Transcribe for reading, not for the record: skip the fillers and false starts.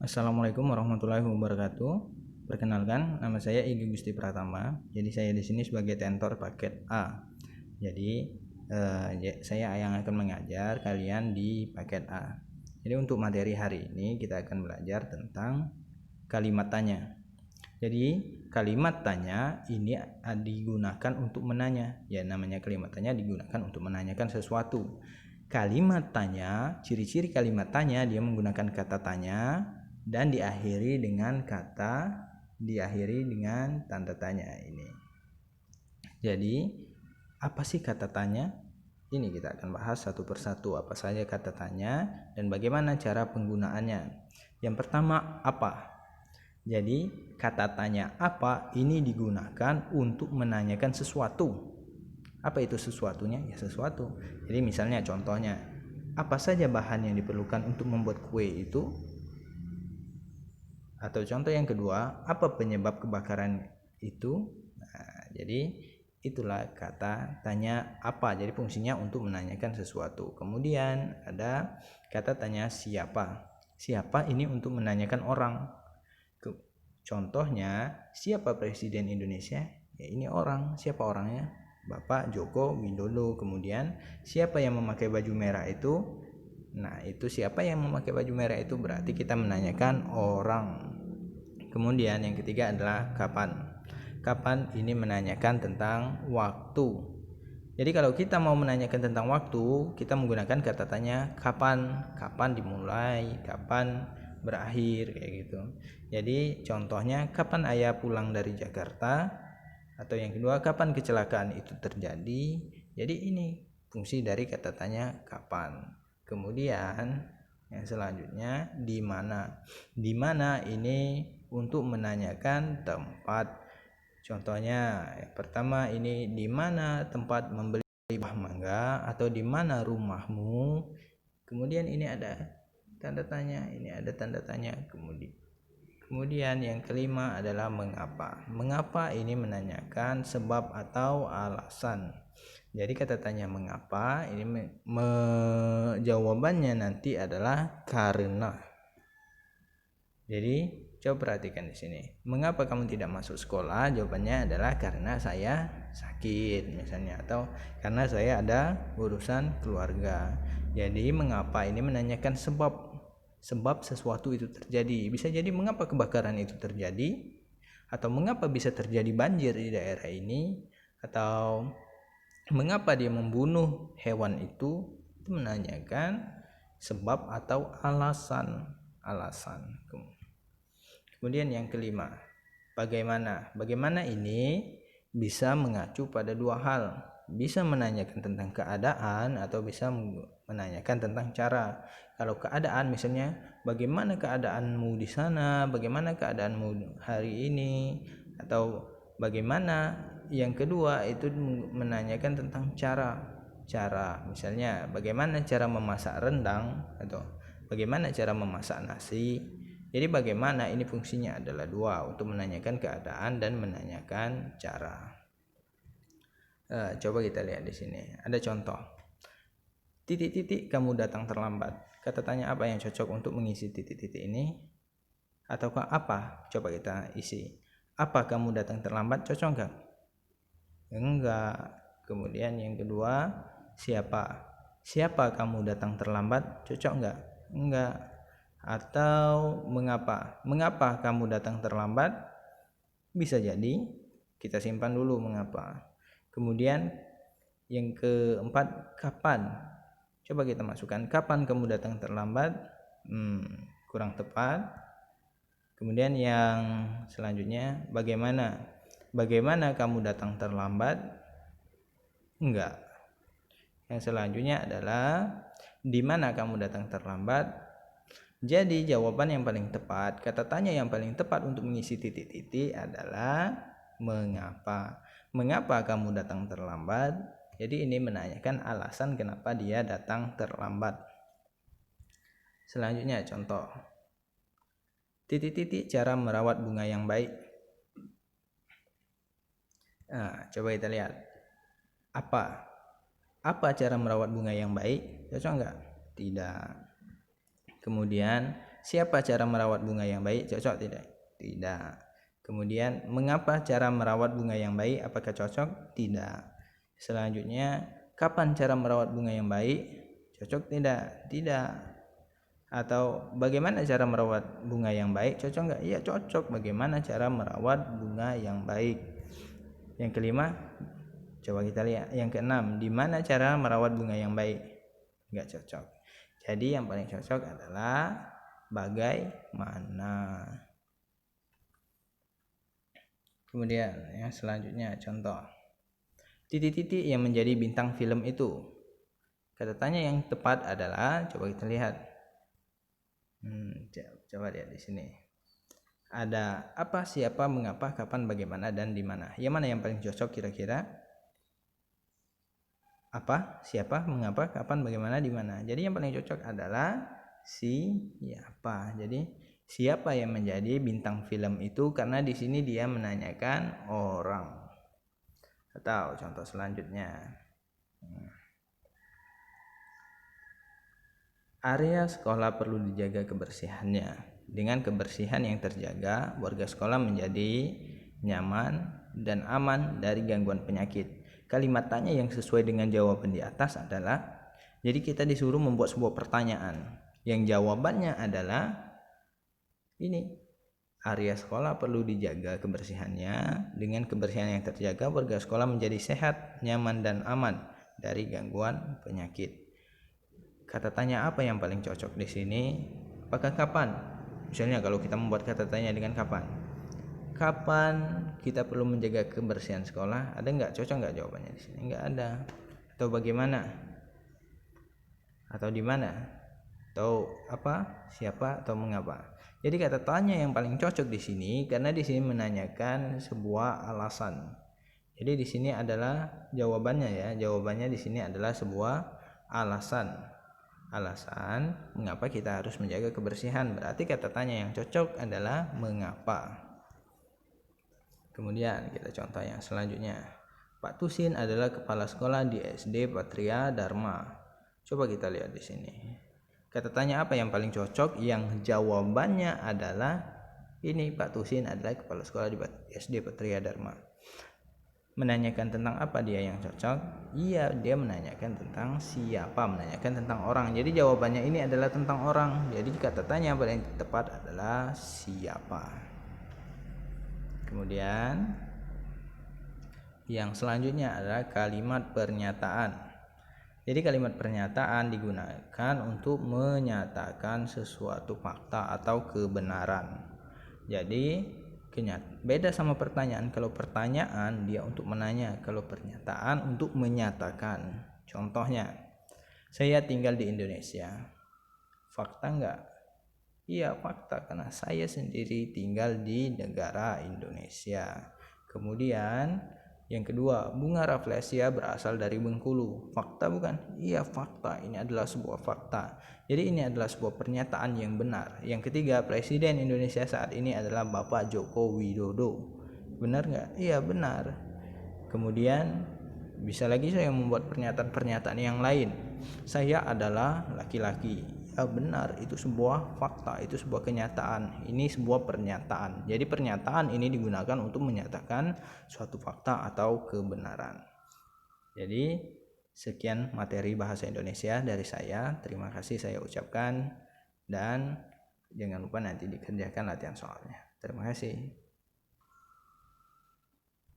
Assalamualaikum warahmatullahi wabarakatuh. Perkenalkan, nama saya Igi Gusti Pratama. Jadi saya di sini sebagai tentor paket A. Jadi saya yang akan mengajar kalian di paket A. Jadi untuk materi hari ini kita akan belajar tentang kalimat tanya. Jadi kalimat tanya ini digunakan untuk menanya. Ya, namanya kalimat tanya digunakan untuk menanyakan sesuatu. Kalimat tanya, ciri-ciri kalimat tanya, dia menggunakan kata tanya dan diakhiri dengan tanda tanya ini. Jadi apa sih kata tanya? Ini kita akan bahas satu persatu apa saja kata tanya dan bagaimana cara penggunaannya. Yang pertama, apa? Jadi kata tanya apa ini digunakan untuk menanyakan sesuatu. Apa itu sesuatunya? Ya, sesuatu. Jadi misalnya contohnya, apa saja bahan yang diperlukan untuk membuat kue itu? Atau contoh yang kedua, apa penyebab kebakaran itu? Nah, jadi itulah kata tanya apa. Jadi fungsinya untuk menanyakan sesuatu. Kemudian ada kata tanya siapa. Siapa ini untuk menanyakan orang. Contohnya, siapa presiden Indonesia? Ya, ini orang. Siapa orangnya? Bapak Joko Widodo. Kemudian siapa yang memakai baju merah itu? Nah, itu siapa yang memakai baju merah itu berarti kita menanyakan orang. Kemudian yang ketiga adalah kapan. Kapan ini menanyakan tentang waktu. Jadi kalau kita mau menanyakan tentang waktu, kita menggunakan kata tanya kapan. Kapan dimulai, kapan berakhir, kayak gitu. Jadi contohnya, kapan ayah pulang dari Jakarta? Atau yang kedua, kapan kecelakaan itu terjadi? Jadi ini fungsi dari kata tanya kapan. Kemudian yang selanjutnya di mana. Di mana ini untuk menanyakan tempat. Contohnya yang pertama ini di mana tempat membeli buah mangga atau di mana rumahmu. Kemudian ini ada tanda tanya, ini ada tanda tanya. Kemudian yang kelima adalah mengapa. Mengapa ini menanyakan sebab atau alasan. Jadi kata tanya mengapa ini jawabannya nanti adalah karena. Jadi coba perhatikan di sini. Mengapa kamu tidak masuk sekolah? Jawabannya adalah karena saya sakit misalnya, atau karena saya ada urusan keluarga. Jadi mengapa ini menanyakan sebab sesuatu itu terjadi. Bisa jadi mengapa kebakaran itu terjadi, atau mengapa bisa terjadi banjir di daerah ini, atau mengapa dia membunuh hewan itu menanyakan sebab atau alasan. Kemudian yang kelima, bagaimana. Bagaimana ini bisa mengacu pada dua hal. Bisa menanyakan tentang keadaan atau bisa menanyakan tentang cara. Kalau keadaan misalnya, bagaimana keadaanmu di sana, bagaimana keadaanmu hari ini, atau bagaimana. Yang kedua itu menanyakan tentang cara. Misalnya, bagaimana cara memasak rendang atau bagaimana cara memasak nasi. Jadi bagaimana ini fungsinya adalah dua, untuk menanyakan keadaan dan menanyakan cara. Coba kita lihat di sini. Ada contoh. Titik-titik kamu datang terlambat. Kata tanya apa yang cocok untuk mengisi titik-titik ini? Ataukah apa? Coba kita isi. Apa kamu datang terlambat? Cocok enggak? Enggak. Kemudian yang kedua, siapa? Siapa kamu datang terlambat? Cocok enggak? Enggak. Atau mengapa? Mengapa kamu datang terlambat? Bisa jadi kita simpan dulu mengapa. Kemudian yang keempat, kapan? Coba kita masukkan, kapan kamu datang terlambat? Kurang tepat. Kemudian yang selanjutnya, bagaimana? Bagaimana kamu datang terlambat? Enggak. Yang selanjutnya adalah di mana kamu datang terlambat? Jadi jawaban yang paling tepat, kata tanya yang paling tepat untuk mengisi titik-titik adalah mengapa. Mengapa kamu datang terlambat? Jadi ini menanyakan alasan kenapa dia datang terlambat. Selanjutnya contoh. Titik-titik cara merawat bunga yang baik. Nah, coba kita lihat. Apa cara merawat bunga yang baik? Cocok enggak? Tidak. Kemudian siapa cara merawat bunga yang baik? Cocok tidak? Tidak. Kemudian, mengapa cara merawat bunga yang baik? Apakah cocok? Tidak. Selanjutnya, kapan cara merawat bunga yang baik? Cocok tidak? Tidak. Atau bagaimana cara merawat bunga yang baik? Cocok nggak? Iya, cocok. Bagaimana cara merawat bunga yang baik? Yang kelima, coba kita lihat. Yang keenam, di mana cara merawat bunga yang baik? Nggak cocok. Jadi yang paling cocok adalah bagaimana. Kemudian yang selanjutnya contoh. Titik-titik yang menjadi bintang film itu. Kata tanya yang tepat adalah, coba kita lihat. Coba lihat di sini. Ada apa, siapa, mengapa, kapan, bagaimana, dan di mana. Yang mana yang paling cocok kira-kira? Apa, siapa, mengapa, kapan, bagaimana, di mana. Jadi yang paling cocok adalah siapa. Jadi siapa yang menjadi bintang film itu, karena di sini dia menanyakan orang. Atau contoh selanjutnya. Area sekolah perlu dijaga kebersihannya. Dengan kebersihan yang terjaga, warga sekolah menjadi nyaman dan aman dari gangguan penyakit. Kalimat tanya yang sesuai dengan jawaban di atas adalah, jadi kita disuruh membuat sebuah pertanyaan yang jawabannya adalah ini. Area sekolah perlu dijaga kebersihannya. Dengan kebersihan yang terjaga, warga sekolah menjadi sehat, nyaman, dan aman dari gangguan penyakit. Kata tanya apa yang paling cocok di sini? Apakah kapan? Misalnya kalau kita membuat kata tanya dengan kapan. Kapan kita perlu menjaga kebersihan sekolah? Ada nggak? Cocok nggak jawabannya di sini? Nggak ada. Atau bagaimana? Atau di mana? Atau apa? Siapa? Atau mengapa? Jadi kata tanya yang paling cocok di sini karena di sini menanyakan sebuah alasan. Jadi di sini adalah jawabannya ya. Jawabannya di sini adalah sebuah alasan. Alasan mengapa kita harus menjaga kebersihan. Berarti kata tanya yang cocok adalah mengapa. Kemudian kita contoh yang selanjutnya. Pak Tusin adalah kepala sekolah di SD Patria Dharma. Coba kita lihat di sini. Kata tanya apa yang paling cocok? Yang jawabannya adalah ini, Pak Tusin adalah kepala sekolah di SD Patria Dharma. Menanyakan tentang apa dia yang cocok? Iya, dia menanyakan tentang siapa, menanyakan tentang orang. Jadi jawabannya ini adalah tentang orang. Jadi kata tanya paling tepat adalah siapa. Kemudian yang selanjutnya adalah kalimat pernyataan. Jadi kalimat pernyataan digunakan untuk menyatakan sesuatu fakta atau kebenaran. Jadi beda sama pertanyaan. Kalau pertanyaan dia untuk menanya, kalau pernyataan untuk menyatakan. Contohnya, saya tinggal di Indonesia. Fakta enggak? Iya, fakta, karena saya sendiri tinggal di negara Indonesia. Kemudian yang kedua, bunga rafflesia berasal dari Bengkulu. Fakta bukan? Iya, fakta. Ini adalah sebuah fakta. Jadi ini adalah sebuah pernyataan yang benar. Yang ketiga, Presiden Indonesia saat ini adalah Bapak Joko Widodo. Benar nggak? Iya, benar. Kemudian bisa lagi saya membuat pernyataan-pernyataan yang lain. Saya adalah laki-laki. Ya benar, itu sebuah fakta, itu sebuah kenyataan. Ini sebuah pernyataan. Jadi pernyataan ini digunakan untuk menyatakan suatu fakta atau kebenaran. Jadi sekian materi bahasa Indonesia dari saya. Terima kasih saya ucapkan, dan jangan lupa nanti dikerjakan latihan soalnya. Terima kasih.